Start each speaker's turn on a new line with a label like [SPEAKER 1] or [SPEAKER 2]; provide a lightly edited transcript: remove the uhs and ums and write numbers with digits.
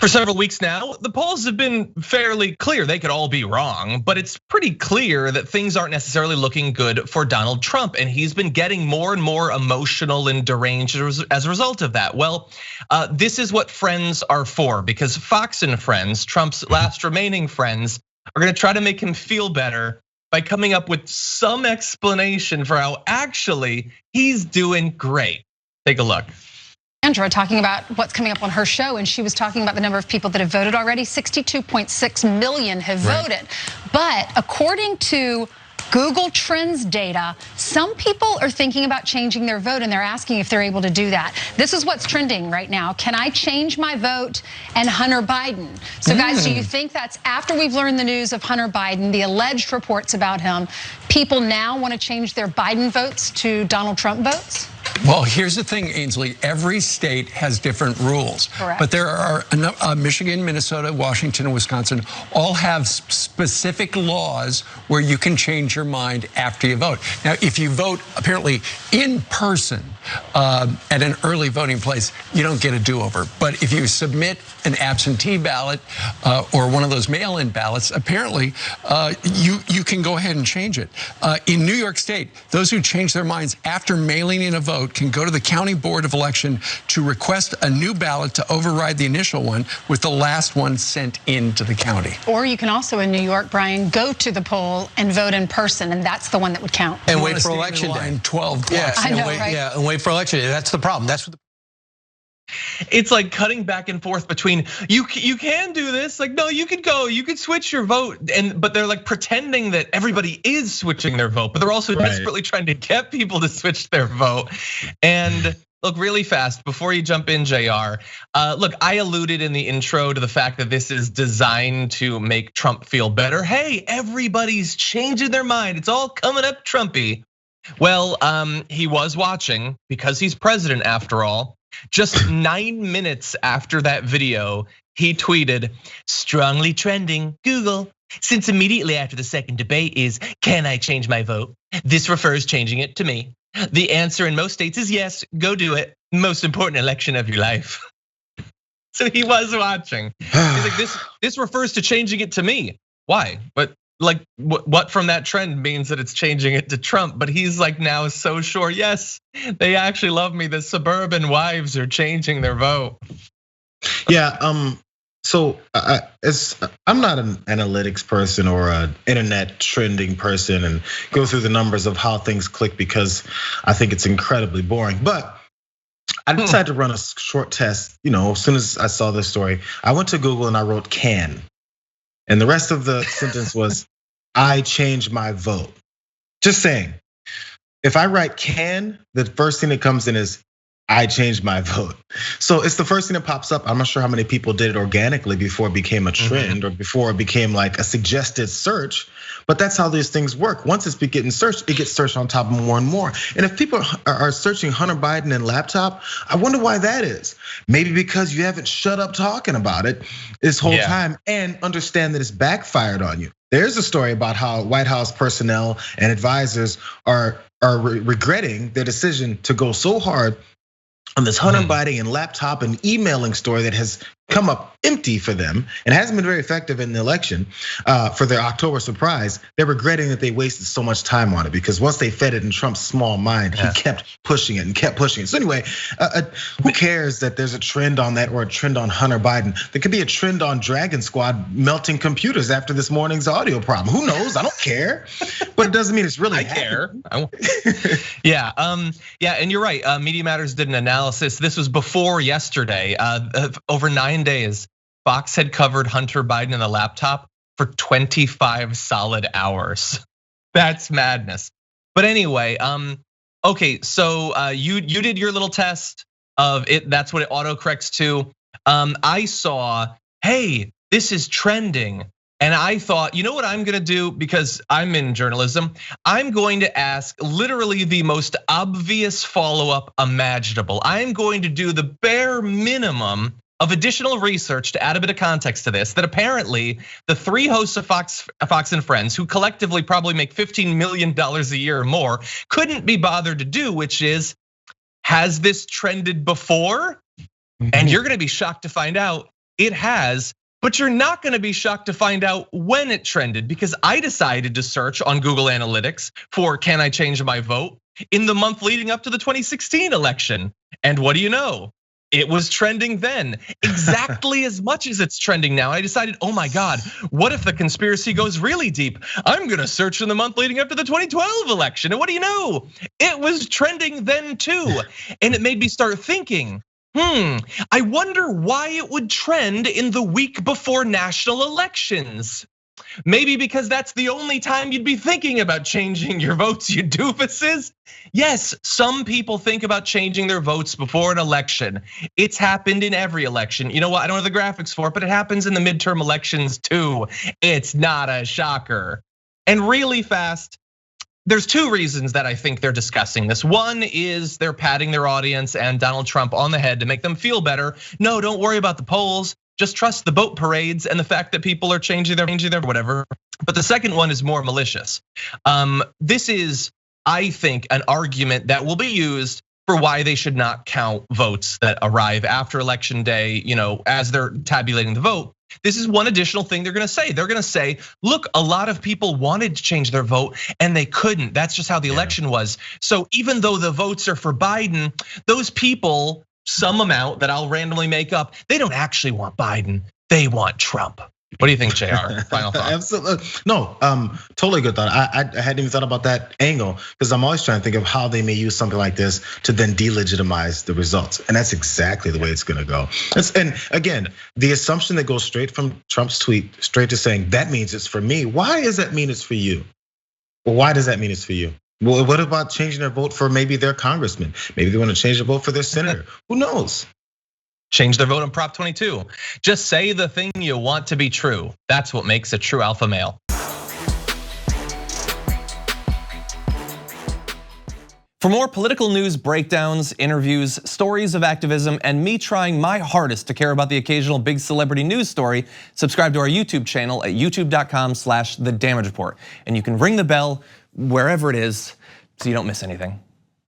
[SPEAKER 1] For several weeks now, the polls have been fairly clear. They could all be wrong, but it's pretty clear that things aren't necessarily looking good for Donald Trump. And he's been getting more and more emotional and deranged as a result of that. Well, this is what friends are for, because Fox and Friends, Trump's last remaining friends, are gonna try to make him feel better by coming up with some explanation for how actually he's doing great. Take a look.
[SPEAKER 2] Andra talking about what's coming up on her show, and she was talking about the number of people that have voted already. 62.6 million have voted. But according to Google Trends data, some people are thinking about changing their vote, and they're asking if they're able to do that. This is what's trending right now. Can I change my vote and Hunter Biden? So guys, do you think that's after we've learned the news of Hunter Biden, the alleged reports about him, people now want to change their Biden votes to Donald Trump votes?
[SPEAKER 3] Well, here's the thing, Ainsley. Every state has different rules.
[SPEAKER 2] Correct.
[SPEAKER 3] But there are Michigan, Minnesota, Washington, and Wisconsin all have specific laws where you can change your mind after you vote. Now, if you vote apparently in person at an early voting place, you don't get a do-over. But if you submit an absentee ballot or one of those mail-in ballots, apparently you can go ahead and change it. In New York State, those who change their minds after mailing in a vote can go to the county board of election to request a new ballot to override the initial one with the last one sent in to the county.
[SPEAKER 2] Or you can also in New York, Brian, go to the poll and vote in person, and that's the one that would count.
[SPEAKER 4] And wait for election day.
[SPEAKER 3] 12 blocks.
[SPEAKER 2] I know, right?
[SPEAKER 4] Yeah, and wait for election day. That's the problem. That's what
[SPEAKER 1] It's like cutting back and forth between you can do this, like no, you could go, you could switch your vote, but they're like pretending that everybody is switching their vote, but they're also desperately trying to get people to switch their vote. And look, really fast before you jump in, JR. Look, I alluded in the intro to the fact that this is designed to make Trump feel better. Hey, everybody's changing their mind. It's all coming up Trumpy. Well, he was watching because he's president after all. Just 9 minutes after that video, he tweeted, strongly trending, Google, since immediately after the second debate is, can I change my vote? This refers changing it to me. The answer in most states is yes, go do it. Most important election of your life. So he was watching. He's like, this refers to changing it to me. Why? But like what from that trend means that it's changing it to Trump, but he's like now so sure, yes, they actually love me. The suburban wives are changing their vote.
[SPEAKER 5] Yeah, so I'm not an analytics person or an internet trending person and go through the numbers of how things click because I think it's incredibly boring. But I decided to run a short test, as soon as I saw this story. I went to Google and I wrote can. And the rest of the sentence was, I changed my vote. Just saying, if I write can, the first thing that comes in is, I changed my vote. So it's the first thing that pops up. I'm not sure how many people did it organically before it became a trend or before it became like a suggested search. But that's how these things work. Once it's getting searched, it gets searched on top of more and more. And if people are searching Hunter Biden and laptop, I wonder why that is. Maybe because you haven't shut up talking about it this whole time and understand that it's backfired on you. There's a story about how White House personnel and advisors are regretting their decision to go so hard on this Hunter Biden and laptop and emailing story that has come up empty for them and hasn't been very effective in the election for their October surprise. They're regretting that they wasted so much time on it because once they fed it in Trump's small mind, he kept pushing it and kept pushing it. So anyway, who cares that there's a trend on that or a trend on Hunter Biden? There could be a trend on Dragon Squad melting computers after this morning's audio problem. Who knows? I don't care, but it doesn't mean it's really.
[SPEAKER 1] I care. Yeah, and you're right. Media Matters did an analysis. This was before yesterday. Over 9 days, Fox had covered Hunter Biden and the laptop for 25 solid hours. That's madness. But anyway, okay, so you did your little test of it. That's what it autocorrects to. I saw, hey, this is trending. And I thought, you know what I'm gonna do, because I'm in journalism, I'm going to ask literally the most obvious follow-up imaginable. I'm going to do the bare minimum of additional research to add a bit of context to this, that apparently the three hosts of Fox and Friends, who collectively probably make $15 million a year or more, couldn't be bothered to do, which is, has this trended before? And you're gonna be shocked to find out It has. But you're not gonna be shocked to find out when it trended, because I decided to search on Google Analytics for can I change my vote in the month leading up to the 2016 election. And what do you know? It was trending then, exactly as much as it's trending now. I decided, oh my God, what if the conspiracy goes really deep? I'm gonna search in the month leading up to the 2012 election. And what do you know? It was trending then too. And it made me start thinking, I wonder why it would trend in the week before national elections. Maybe because that's the only time you'd be thinking about changing your votes, you doofuses. Yes, some people think about changing their votes before an election. It's happened in every election. You know what, I don't have the graphics for it, but it happens in the midterm elections too. It's not a shocker. And really fast, there's two reasons that I think they're discussing this. One is they're patting their audience and Donald Trump on the head to make them feel better. No, don't worry about the polls. Just trust the boat parades and the fact that people are changing their whatever. But the second one is more malicious. This is, I think, an argument that will be used for why they should not count votes that arrive after election day, as they're tabulating the vote. This is one additional thing they're gonna say. They're gonna say, look, a lot of people wanted to change their vote and they couldn't. That's just how the election was. So even though the votes are for Biden, those people, some amount that I'll randomly make up, they don't actually want Biden, they want Trump. What do you think, JR? Final thought.
[SPEAKER 5] Absolutely. No, totally good thought. I hadn't even thought about that angle, because I'm always trying to think of how they may use something like this to then delegitimize the results. And that's exactly the way it's gonna go. And again, the assumption that goes straight from Trump's tweet, straight to saying, that means it's for me. Why does that mean it's for you? Well, why does that mean it's for you? Well, what about changing their vote for maybe their congressman? Maybe they want to change their vote for their senator. Who knows?
[SPEAKER 1] Change their vote on Prop 22. Just say the thing you want to be true. That's what makes a true alpha male.
[SPEAKER 6] For more political news, breakdowns, interviews, stories of activism, and me trying my hardest to care about the occasional big celebrity news story, subscribe to our YouTube channel at youtube.com/The Damage Report. And you can ring the bell wherever it is so you don't miss anything.